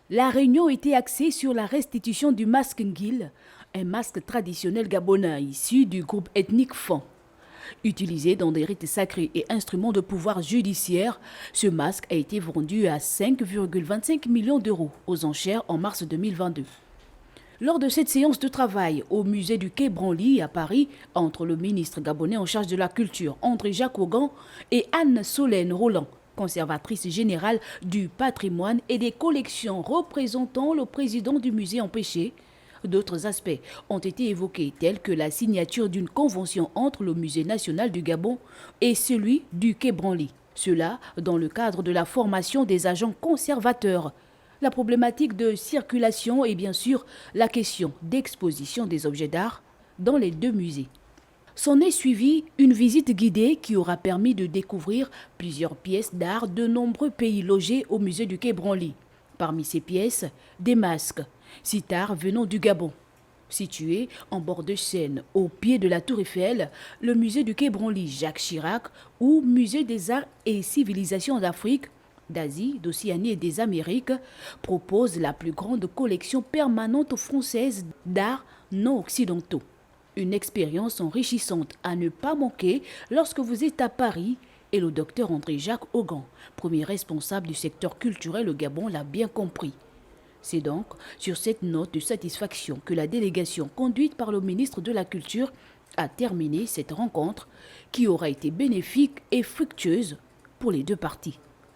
La réunion était axée sur la restitution du masque Ngil, un masque traditionnel gabonais issu du groupe ethnique Fan. Utilisé dans des rites sacrés et instruments de pouvoir judiciaire, ce masque a été vendu à 5,25 millions d'euros aux enchères en mars 2022. Lors de cette séance de travail au musée du Quai Branly à Paris, entre le ministre gabonais en charge de la culture, André-Jacques Augan, et Anne-Solène Roland, conservatrice générale du patrimoine et des collections représentant le président du musée empêché, d'autres aspects ont été évoqués, tels que la signature d'une convention entre le Musée national du Gabon et celui du Quai Branly. Cela dans le cadre de la formation des agents conservateurs. La problématique de circulation et bien sûr la question d'exposition des objets d'art dans les deux musées. S'en est suivie une visite guidée qui aura permis de découvrir plusieurs pièces d'art de nombreux pays logés au musée du Quai Branly. Parmi ces pièces, des masques, sitar venant du Gabon. Situé en bord de Seine, au pied de la Tour Eiffel, le musée du Quai Branly Jacques Chirac ou musée des arts et civilisations d'Afrique, d'Asie, d'Océanie et des Amériques propose la plus grande collection permanente française d'art non occidentaux. Une expérience enrichissante à ne pas manquer lorsque vous êtes à Paris, et le docteur André-Jacques Augan, premier responsable du secteur culturel au Gabon, l'a bien compris. C'est donc sur cette note de satisfaction que la délégation conduite par le ministre de la Culture a terminé cette rencontre qui aura été bénéfique et fructueuse pour les deux parties.